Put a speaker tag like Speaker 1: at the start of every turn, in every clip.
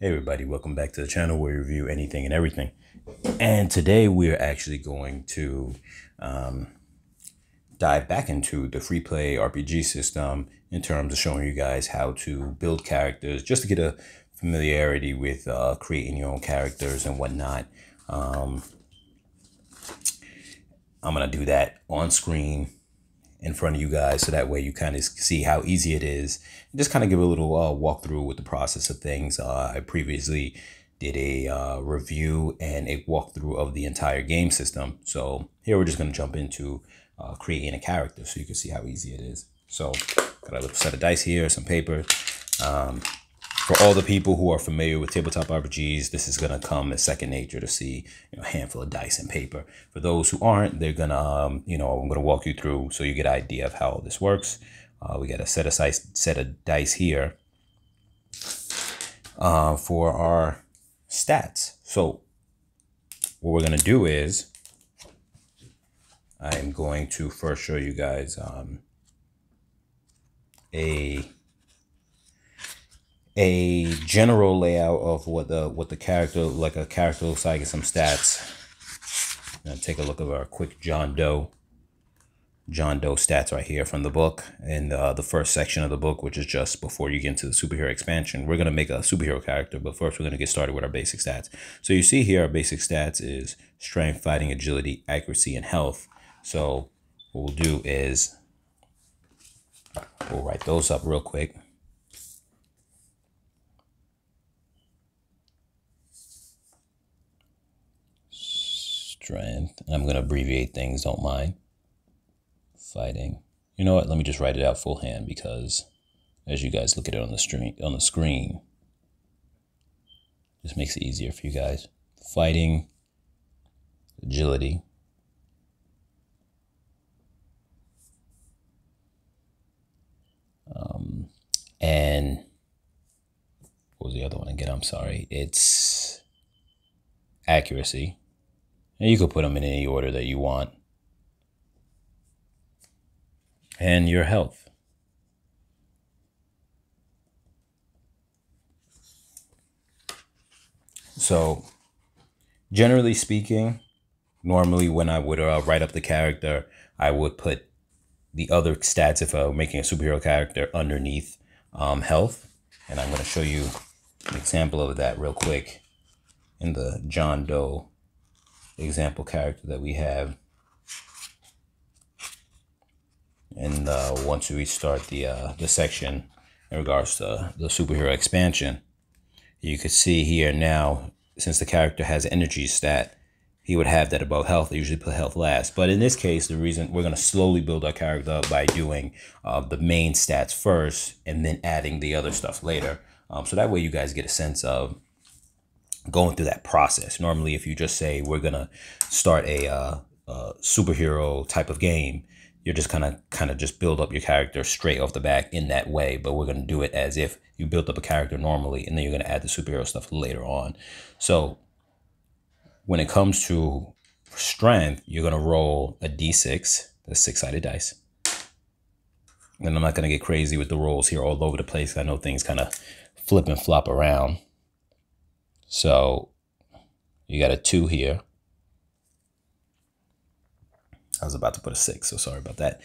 Speaker 1: Hey everybody, welcome back to the channel where we review anything and everything. And today we're actually going to dive back into the free play RPG system in terms of showing you guys how to build characters, just to get a familiarity with creating your own characters and whatnot. I'm going to do that on screen in front of you guys, so that way you kind of see how easy it is. Just kind of give a little walkthrough with the process of things. I previously did a review and a walkthrough of the entire game system. So here we're just going to jump into creating a character so you can see how easy it is. So got a little set of dice here, some paper. For all the people who are familiar with tabletop RPGs, this is going to come as second nature to see a handful of dice and paper. For those who aren't, they're going to, I'm going to walk you through so you get an idea of how this works. We got a set of dice here for our stats. So what we're going to do is I'm going to first show you guys a general layout of what the character, like a character looks like, and some stats. I'm gonna take a look at our quick John Doe stats right here from the book, and the first section of the book, which is just before you get into the superhero expansion. We're gonna make a superhero character, but first we're gonna get started with our basic stats. So you see here our basic stats is strength, fighting, agility, accuracy, and health. So what we'll do is we'll write those up real quick. Strength, and I'm going to abbreviate things, don't mind. Fighting. You know what? Let me just write it out full hand, because as you guys look at it on the screen, just makes it easier for you guys. Fighting, agility, and what was the other one again? I'm sorry. It's accuracy. And you could put them in any order that you want. And your health. So, generally speaking, normally when I would write up the character, I would put the other stats, if I were making a superhero character, underneath health. And I'm going to show you an example of that real quick in the John Doe example character that we have. And once we start the section in regards to the superhero expansion, you could see here now, since the character has an energy stat, he would have that above health. I usually put health last, but in this case, the reason we're going to slowly build our character up by doing the main stats first and then adding the other stuff later. So that way you guys get a sense of going through that process. Normally, if you just say we're gonna start a superhero type of game, you're just kind of just build up your character straight off the back in that way. But we're gonna do it as if you built up a character normally, and then you're gonna add the superhero stuff later on. So when it comes to strength, you're gonna roll a d6, that's 6-sided dice. And I'm not gonna get crazy with the rolls here all over the place. I know things kind of flip and flop around. So you got a 2 here. I was about to put a 6, so sorry about that.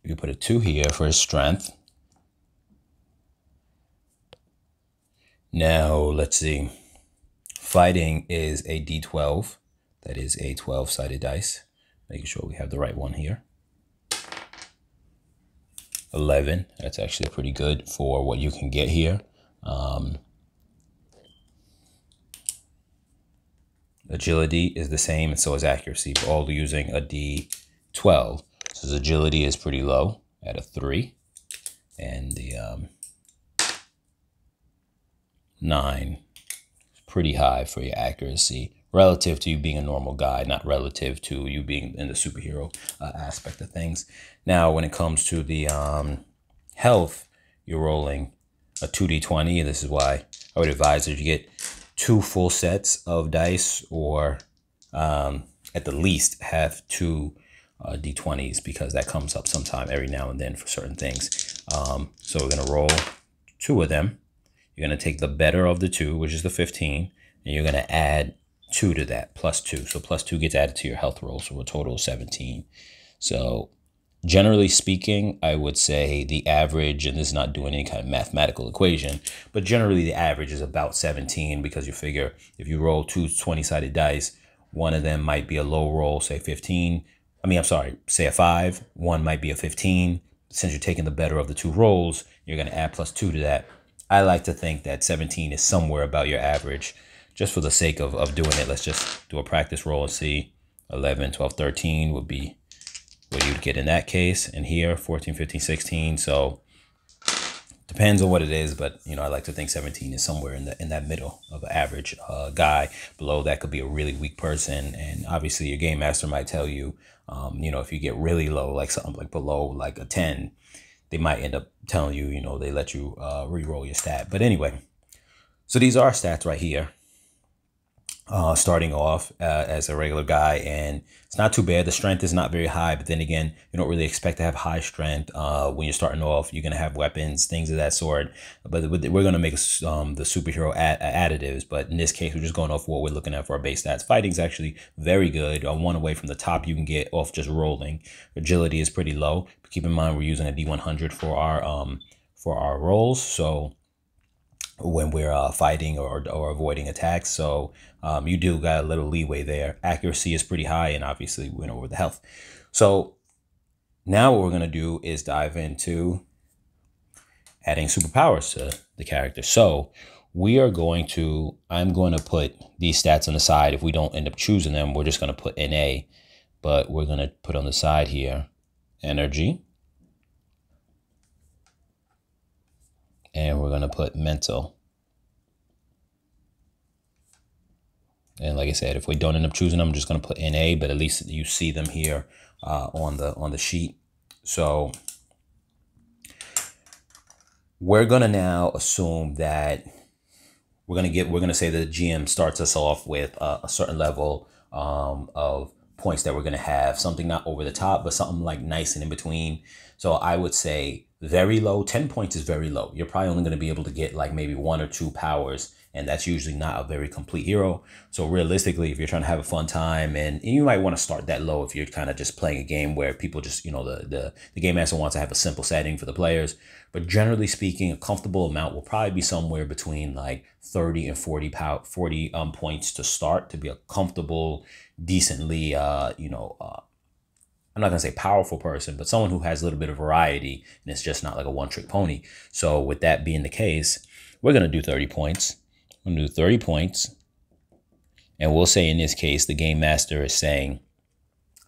Speaker 1: You put a 2 here for his strength. Now let's see. Fighting is a d12. That is a 12-sided dice. Making sure we have the right one here. 11. That's actually pretty good for what you can get here. Agility is the same, and so is accuracy, but all using a d12. So his agility is pretty low at a 3, and the 9 is pretty high for your accuracy, relative to you being a normal guy, not relative to you being in the superhero aspect of things. Now, when it comes to the health, you're rolling a 2d20. This is why I would advise that you get 2 full sets of dice, or at the least have 2 d20s, because that comes up sometime every now and then for certain things. So we're going to roll 2 of them. You're going to take the better of the two, which is the 15, and you're going to add 2 to that, +2. So +2 gets added to your health roll, so a total of 17. So generally speaking, I would say the average, and this is not doing any kind of mathematical equation, but generally the average is about 17, because you figure if you roll 2 20-sided dice, one of them might be a low roll, say 15. Say a 5. One might be a 15. Since you're taking the better of the 2 rolls, you're going to add +2 to that. I like to think that 17 is somewhere about your average. Just for the sake of doing it, let's just do a practice roll and see. 11, 12, 13 would be what you'd get in that case. And here, 14, 15, 16. So depends on what it is, but I like to think 17 is somewhere in that middle of an average guy. Below that could be a really weak person, and obviously your game master might tell you, if you get really low, like something like below like a 10, they might end up telling you, they let you re-roll your stat. But anyway, so these are stats right here. Starting off as a regular guy, and it's not too bad. The strength is not very high, but then again, you don't really expect to have high strength when you're starting off. You're going to have weapons, things of that sort, but we're going to make the superhero additives. But in this case, we're just going off what we're looking at for our base stats. Fighting is actually very good. One away from the top you can get off just rolling. Agility is pretty low, but keep in mind we're using a D100 for our rolls, so when we're fighting or avoiding attacks. So you do got a little leeway there. Accuracy is pretty high, and obviously we went over the health. So now what we're going to do is dive into adding superpowers to the character. So I'm going to put these stats on the side. If we don't end up choosing them, we're just going to put NA, but we're going to put on the side here, energy. And we're going to put mental. And like I said, if we don't end up choosing them, I'm just going to put NA, but at least you see them here on the sheet. So we're going to now assume that we're going to say that the GM starts us off with a certain level of points that we're going to have, something not over the top, but something like nice and in between. So I would say very low. 10 points is very low. You're probably only going to be able to get like maybe 1 or 2 powers, and that's usually not a very complete hero. So realistically, if you're trying to have a fun time, and you might want to start that low if you're kind of just playing a game where people just, the game master wants to have a simple setting for the players. But generally speaking, a comfortable amount will probably be somewhere between like 30 and 40 points to start, to be a comfortable, decently, I'm not going to say powerful person, but someone who has a little bit of variety, and it's just not like a one-trick pony. So with that being the case, we're going to do 30 points. I'm going to do 30 points. And we'll say in this case, the game master is saying,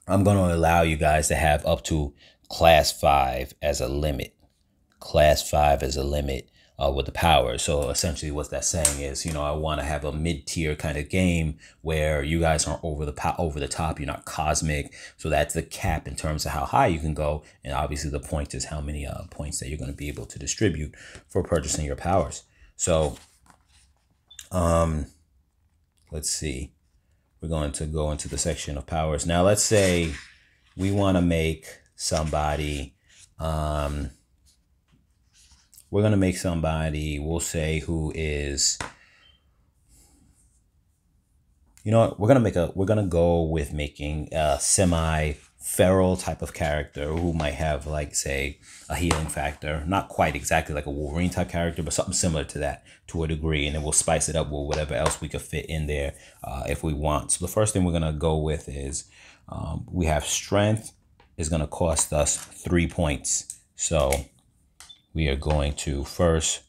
Speaker 1: I'm going to allow you guys to have up to class 5 as a limit. Class 5 as a limit with the power. So essentially what that's saying is, I want to have a mid-tier kind of game where you guys aren't over the top. You're not cosmic. So that's the cap in terms of how high you can go. And obviously the point is how many points that you're going to be able to distribute for purchasing your powers. So let's see. We're going to go into the section of powers. Now let's say we want to make somebody we're going to make somebody, we'll say, who is, we're going to go with making a semi-feral type of character who might have, like, say, a healing factor. Not quite exactly like a Wolverine type character, but something similar to that to a degree. And then we'll spice it up with whatever else we could fit in there if we want. So the first thing we're going to go with is we have strength is going to cost us 3 points. So we are going to first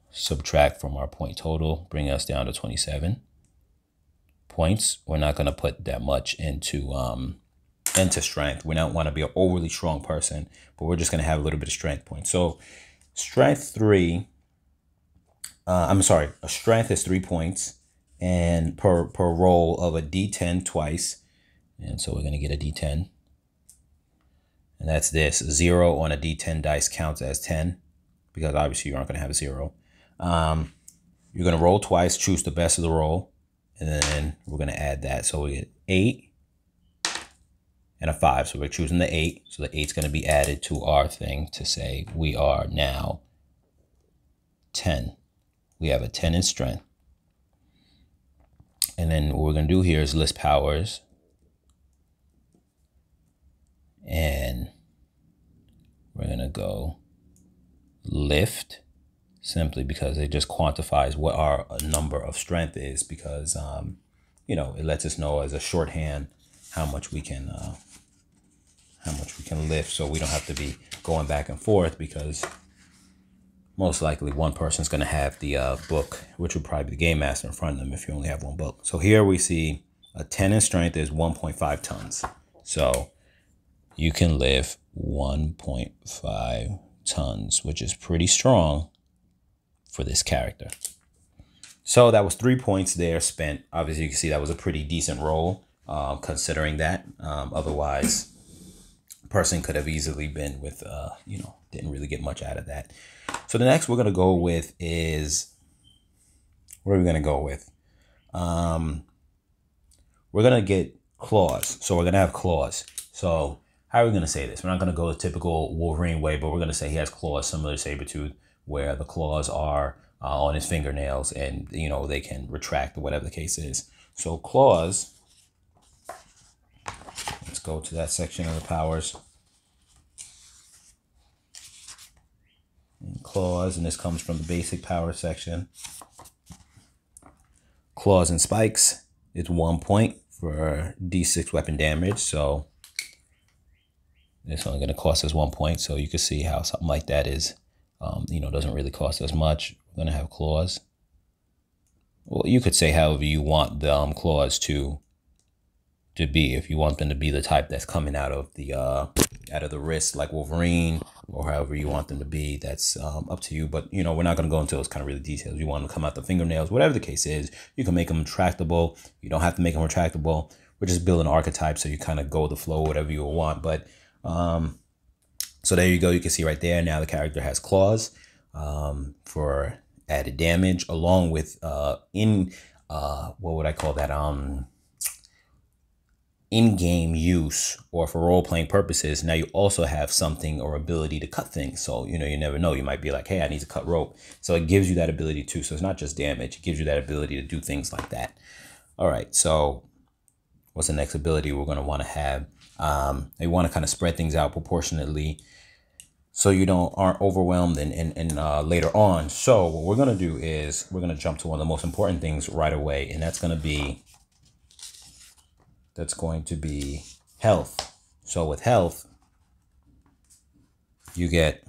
Speaker 1: subtract from our point total, bring us down to 27 points. We're not going to put that much into strength. We don't want to be an overly strong person, but we're just going to have a little bit of strength points. So strength 3, a strength is 3 points, and per roll of a D10 twice. And so we're going to get a D10. And that's this. 0 on a D10 dice counts as 10, because obviously you aren't going to have a 0. You're going to roll twice, choose the best of the roll, and then we're going to add that. So we get 8 and a 5. So we're choosing the 8. So the 8's going to be added to our thing to say we are now 10. We have a 10 in strength. And then what we're going to do here is list powers. And we're going to go lift, simply because it just quantifies what our number of strength is, because, you know, it lets us know as a shorthand how much we can lift, so we don't have to be going back and forth, because most likely one person's going to have the book, which would probably be the game master, in front of them if you only have one book. So here we see a 10 in strength is 1.5 tons. So you can lift 1.5 tons, which is pretty strong for this character. So that was 3 points there spent. Obviously, you can see that was a pretty decent roll, considering that. Otherwise, person could have easily been with, you know, didn't really get much out of that. So the next we're going to go with is, what are we going to go with? We're going to get claws. So we're going to have claws. So how are we going to say this? We're not going to go the typical Wolverine way, but we're going to say he has claws similar to Sabretooth, where the claws are on his fingernails and, you know, they can retract or whatever the case is. So claws, let's go to that section of the powers. And claws, and this comes from the basic power section. Claws and spikes, it's 1 point for D6 weapon damage. So it's only going to cost us 1 point. So you can see how something like that is, you know, doesn't really cost us much. We're going to have claws. Well, you could say however you want the claws to be. If you want them to be the type that's coming out of the wrist, like Wolverine, or however you want them to be, that's up to you. But, you know, we're not going to go into those kind of really details. You want them to come out the fingernails, whatever the case is. You can make them retractable. You don't have to make them retractable. We're just building an archetype, so you kind of go with the flow, whatever you want. But so there you go. You can see right there. Now the character has claws for added damage, along with what would I call that? In-game use, or for role-playing purposes. Now you also have something or ability to cut things. So, you know, you never know. You might be like, hey, I need to cut rope. So it gives you that ability too. So it's not just damage. It gives you that ability to do things like that. All right. So what's the next ability we're going to want to have? You want to kind of spread things out proportionately, so you aren't overwhelmed and later on. So what we're going to do is we're going to jump to one of the most important things right away, and that's going to be health. So with health, you get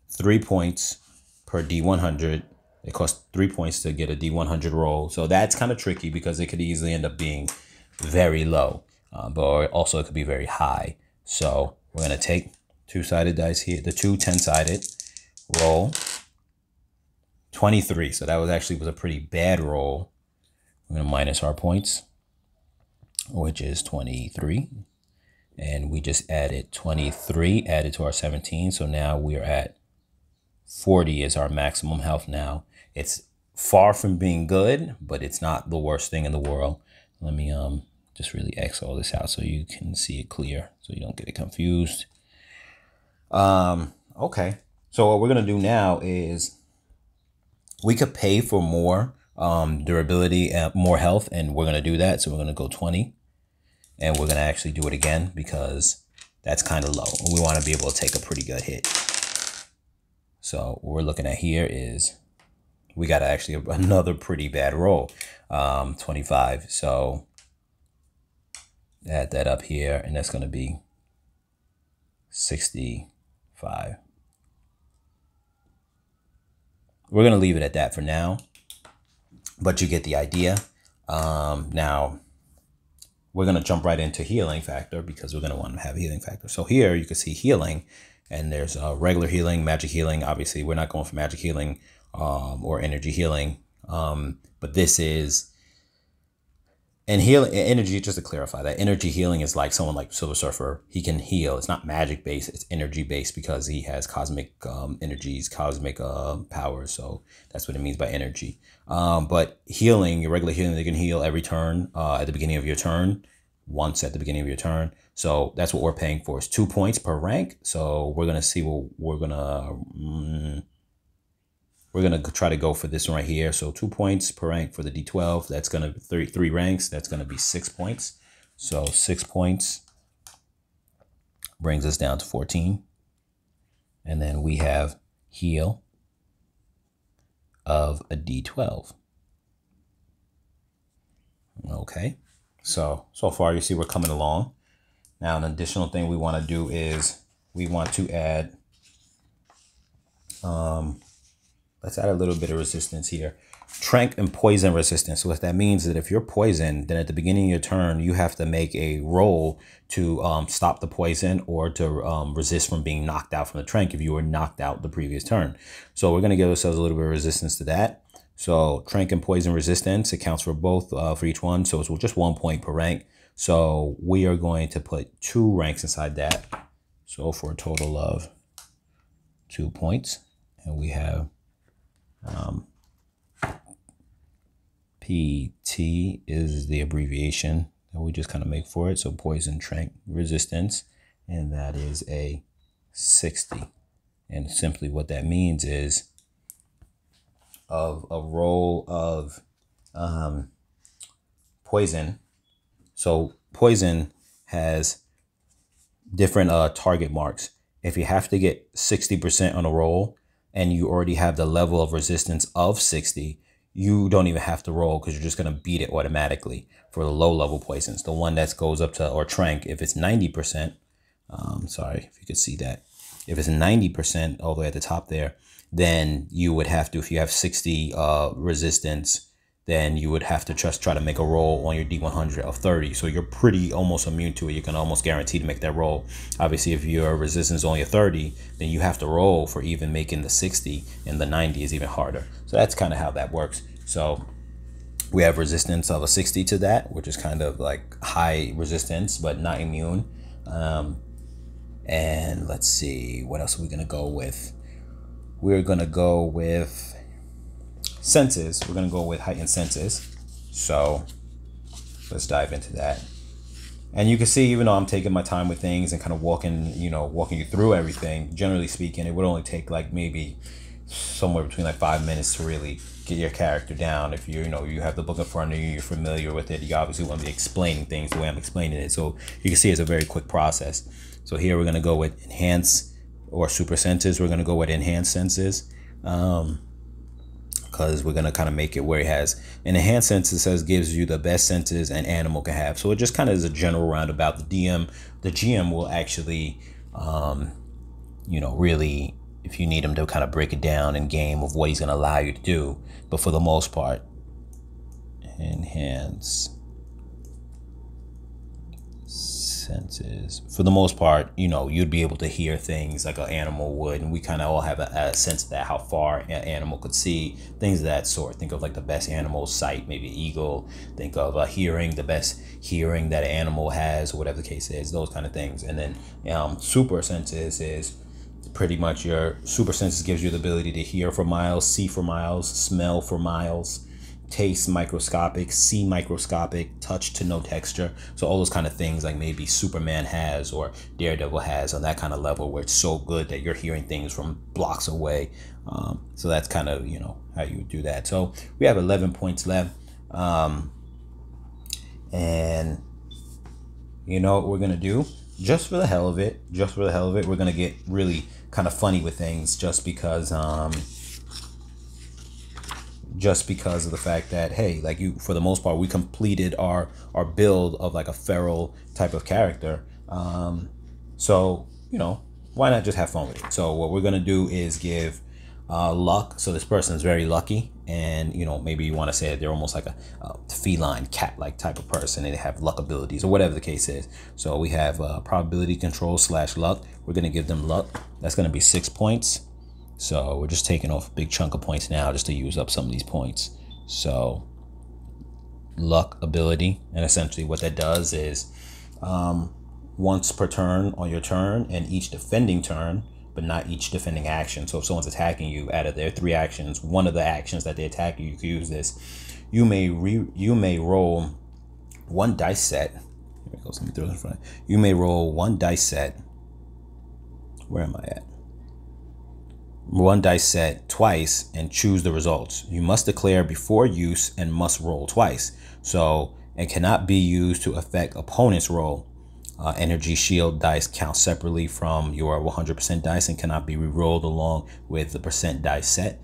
Speaker 1: 3 points per D100. It costs 3 points to get a D100 roll. So that's kind of tricky, because it could easily end up being very low, but also it could be very high. So we're going to take two-sided dice here, the two 10-sided, roll 23. So that was a pretty bad roll. We're going to minus our points, which is 23. And we just added 23, added to our 17. So now we're at 40 is our maximum health now. It's far from being good, but it's not the worst thing in the world. Let me just really X all this out so you can see it clear, so you don't get it confused. Okay. So what we're going to do now is we could pay for more durability and more health, and we're going to do that. So we're going to go 20, and we're going to actually do it again, because that's kind of low. We want to be able to take a pretty good hit. So what we're looking at here is we got actually another pretty bad roll, 25. So add that up here, and that's going to be 65. We're going to leave it at that for now, but you get the idea. Now we're going to jump right into healing factor, because we're going to want to have healing factor. So here you can see healing, and there's regular healing, magic healing. Obviously we're not going for magic healing or energy healing, but this is, and healing energy, just to clarify, that energy healing is like someone like Silver Surfer. He can heal. It's not magic based, it's energy based, because he has cosmic energies, cosmic powers. So that's what it means by energy. But healing, your regular healing, they can heal every turn, at the beginning of your turn, once at the beginning of your turn. So that's what we're paying for, is 2 points per rank. So we're going to see what we're going to, we're going to try to go for this one right here. So 2 points per rank for the D12. That's going to be three ranks. That's going to be 6 points. So 6 points brings us down to 14. And then we have heal of a D12. Okay. So far you see we're coming along. Now, an additional thing we want to do is we want to add, let's add a little bit of resistance here. Trank and poison resistance. So what that means is that if you're poisoned, then at the beginning of your turn, you have to make a roll to stop the poison or to resist from being knocked out from the trank if you were knocked out the previous turn. So we're going to give ourselves a little bit of resistance to that. So trank and poison resistance accounts for both for each one. So it's just 1 point per rank. So we are going to put 2 ranks inside that. So for a total of 2 points. And we have PT is the abbreviation that we just kind of make for it. So poison, trank, resistance. And that is a 60. And simply what that means is of a roll of poison. So poison has different target marks. If you have to get 60% on a roll and you already have the level of resistance of 60, you don't even have to roll because you're just going to beat it automatically for the low level poisons. The one that goes up to, or trank, if it's 90%, sorry if you could see that. If it's 90% all the way at the top there, then you would have to, if you have 60 resistance, then you would have to just try to make a roll on your D100 of 30. So you're pretty almost immune to it. You can almost guarantee to make that roll. Obviously, if your resistance is only a 30, then you have to roll for even making the 60, and the 90 is even harder. So that's kind of how that works. So we have resistance of a 60 to that, which is kind of like high resistance, but not immune. And let's see, what else are we going to go with? We're going to go with senses. We're going to go with heightened senses. So let's dive into that. And you can see, even though I'm taking my time with things and kind of walking you through everything, generally speaking, it would only take like maybe somewhere between like 5 minutes to really get your character down. If you have the book in front of you, you're familiar with it, you obviously want to be explaining things the way I'm explaining it. So you can see it's a very quick process. So here we're going to go with enhance or super senses. We're going to go with enhanced senses. Because we're going to kind of make it where it has an enhanced senses, says gives you the best senses an animal can have. So it just kind of is a general roundabout. The GM will actually, really, if you need him to kind of break it down in game of what he's going to allow you to do. But for the most part, enhance senses. For the most part, you'd be able to hear things like an animal would, and we kind of all have a sense of that, how far an animal could see, things of that sort. Think of like the best animal sight, maybe eagle. Think of hearing, the best hearing that an animal has, or whatever the case is, those kind of things. And then super senses is pretty much your super senses gives you the ability to hear for miles, see for miles, smell for miles, taste microscopic, see microscopic, touch to no texture. So all those kind of things like maybe Superman has or Daredevil has on that kind of level where it's so good that you're hearing things from blocks away. So that's kind of, how you would do that. So we have 11 points left. And you know what we're going to do? Just for the hell of it, we're going to get really kind of funny with things just because of the fact that, hey, like for the most part, we completed our build of like a feral type of character. So, why not just have fun with it? So what we're going to do is give luck. So this person is very lucky, and maybe you want to say that they're almost like a feline cat-like type of person, and they have luck abilities or whatever the case is. So we have probability control / luck. We're going to give them luck. That's going to be 6 points. So we're just taking off a big chunk of points now just to use up some of these points. So luck ability, and essentially what that does is once per turn on your turn and each defending turn, but not each defending action. So if someone's attacking you, out of their 3 actions, one of the actions that they attack you, you can use this. You may roll 1 dice set. Here it goes. Let me throw it in front. You may roll 1 dice set. Where am I at? one dice set twice and choose the results. You must declare before use and must roll twice. So it cannot be used to affect opponent's roll. Energy shield dice count separately from your 100% dice and cannot be re-rolled along with the percent dice set.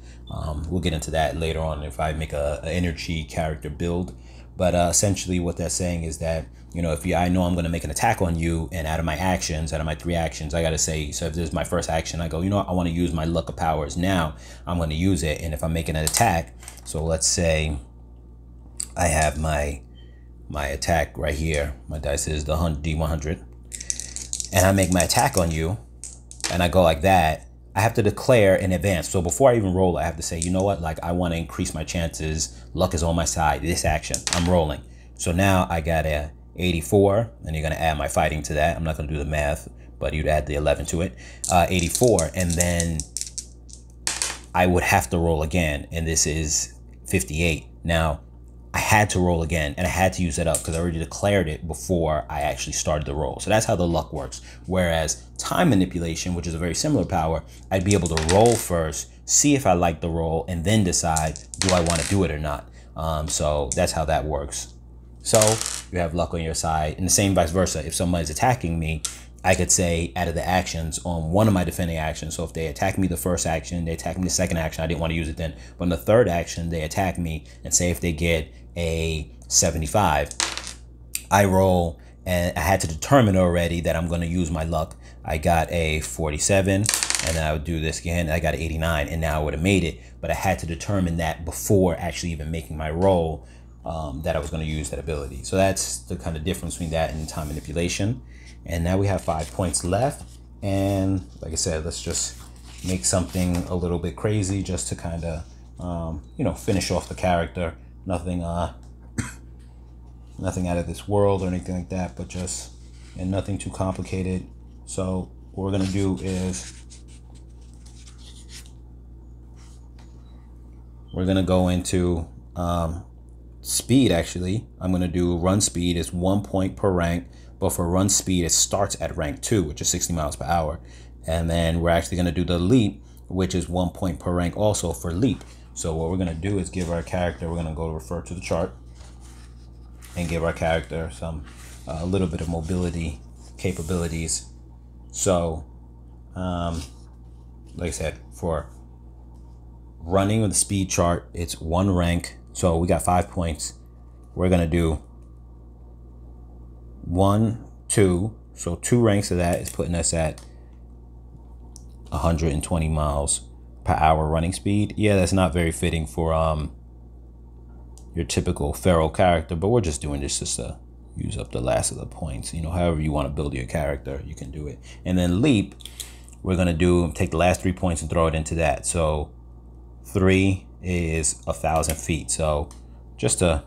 Speaker 1: We'll get into that later on if I make a energy character build. But essentially what that's saying is that, you know, I know I'm going to make an attack on you, and out of my actions, out of my 3 actions, I got to say, so if this is my first action, I go, you know what, I want to use my luck of powers now. I'm going to use it. And if I'm making an attack, so let's say I have my attack right here. My dice is the D100. And I make my attack on you, and I go like that. I have to declare in advance. So before I even roll, I have to say, you know what, like I want to increase my chances. Luck is on my side. This action, I'm rolling. So now I got a 84, and you're going to add my fighting to that. I'm not going to do the math, but you'd add the 11 to it. 84, and then I would have to roll again, and this is 58. Now, I had to roll again, and I had to use it up because I already declared it before I actually started the roll. So that's how the luck works. Whereas time manipulation, which is a very similar power, I'd be able to roll first, see if I like the roll, and then decide, do I want to do it or not? So that's how that works. So you have luck on your side, and the same vice versa. If somebody's attacking me, I could say out of the actions on one of my defending actions. So if they attack me the first action, they attack me the second action, I didn't want to use it then. But in the third action, they attack me, and say if they get a 75, I roll, and I had to determine already that I'm going to use my luck. I got a 47, and then I would do this again. I got an 89, and now I would have made it. But I had to determine that before actually even making my roll, that I was going to use that ability. So that's the kind of difference between that and time manipulation. And now we have 5 points left. And like I said, let's just make something a little bit crazy just to kind of, you know, finish off the character. Nothing, nothing out of this world or anything like that, but just, and nothing too complicated. So what we're going to do is we're going to go into speed. Actually, I'm going to do run speed is 1 point per rank, but for run speed it starts at rank 2, which is 60 miles per hour. And then we're actually going to do the leap, which is 1 point per rank also for leap. So what we're going to do is give our character, we're going to go refer to the chart and give our character some a little bit of mobility capabilities. So like I said, for running with the speed chart, it's 1 rank. So we got 5 points. We're going to do 1, 2. So 2 ranks of that is putting us at 120 miles per hour running speed. Yeah, that's not very fitting for your typical feral character, but we're just doing this just to use up the last of the points. You know, however you want to build your character, you can do it. And then leap, we're going to take the last 3 points and throw it into that. So 3 is 1,000 feet. So just to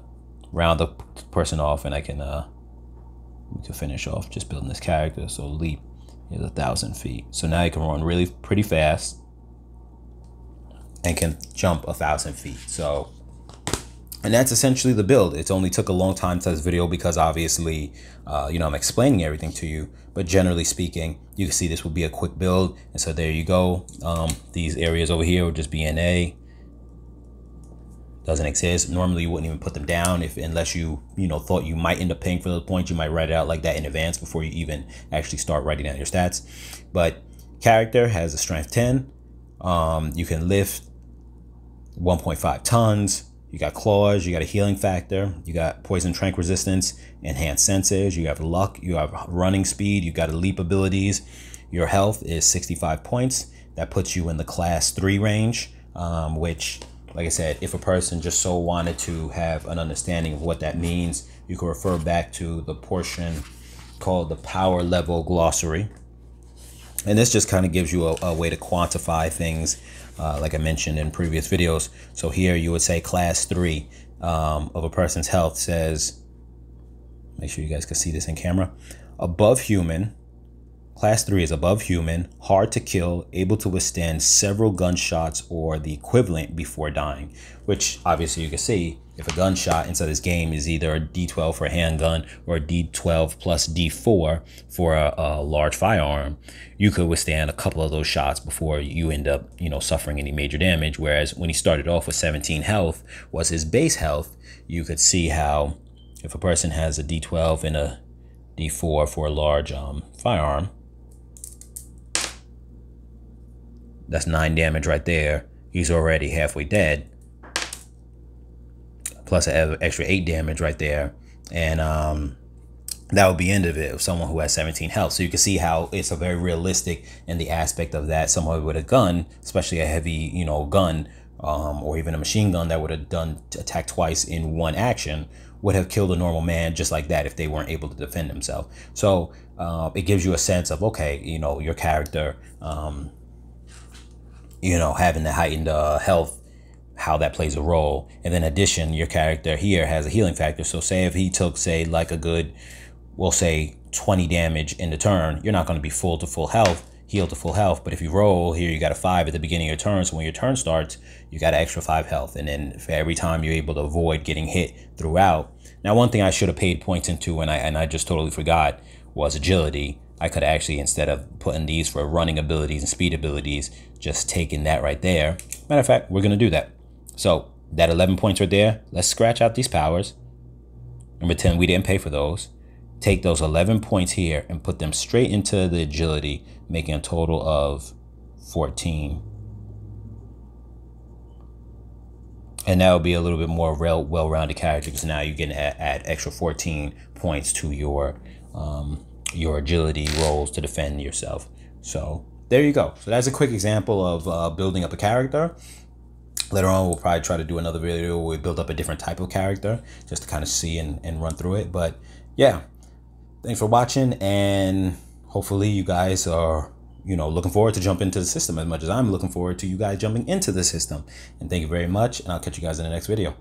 Speaker 1: round the person off, and I can we can finish off just building this character. So leap is 1,000 feet. So now you can run really pretty fast and can jump 1,000 feet. So, and that's essentially the build. It's only took a long time to this video because obviously, you know, I'm explaining everything to you, but generally speaking, you can see this will be a quick build. And so there you go. These areas over here would just be NA. Doesn't exist. Normally you wouldn't even put them down unless you thought you might end up paying for those points. You might write it out like that in advance before you even actually start writing down your stats. But character has a strength 10. You can lift 1.5 tons. You got claws, you got a healing factor, you got poison trank resistance, enhanced senses, you have luck, you have running speed, you got a leap abilities. Your health is 65 points. That puts you in the class 3 range, which, like I said, if a person just so wanted to have an understanding of what that means, you can refer back to the portion called the power level glossary. And this just kind of gives you a way to quantify things, like I mentioned in previous videos. So here you would say class 3 of a person's health says, make sure you guys can see this in camera, above human, Class 3 is above human, hard to kill, able to withstand several gunshots or the equivalent before dying, which obviously you can see if a gunshot inside this game is either a D12 for a handgun or a D12 plus D4 for a large firearm, you could withstand a couple of those shots before you end up, suffering any major damage. Whereas when he started off with 17 health was his base health, you could see how if a person has a D12 and a D4 for a large firearm, that's 9 damage right there. He's already halfway dead. Plus an extra 8 damage right there. And that would be end of it with someone who has 17 health. So you can see how it's a very realistic in the aspect of that someone with a gun, especially a heavy, gun, or even a machine gun that would have done attack twice in one action, would have killed a normal man just like that if they weren't able to defend themselves. So it gives you a sense of, okay, your character, having the heightened health, how that plays a role. And then in addition, your character here has a healing factor. So say if he took, say, like a good, we'll say 20 damage in the turn, you're not going to be full to full health, healed to full health. But if you roll here, you got a 5 at the beginning of your turn. So when your turn starts, you got an extra 5 health. And then for every time you're able to avoid getting hit throughout. Now, one thing I should have paid points into, and I just totally forgot, was agility. I could actually, instead of putting these for running abilities and speed abilities, just taking that right there. Matter of fact, we're going to do that. So that 11 points right there, let's scratch out these powers and pretend we didn't pay for those. Take those 11 points here and put them straight into the agility, making a total of 14. And that will be a little bit more well-rounded character, because now you can add extra 14 points to your agility rolls to defend yourself. So there you go. So that's a quick example of building up a character. Later on, we'll probably try to do another video where we build up a different type of character just to kind of see and run through it. But yeah, thanks for watching, and hopefully you guys are, looking forward to jump into the system as much as I'm looking forward to you guys jumping into the system. And thank you very much, and I'll catch you guys in the next video.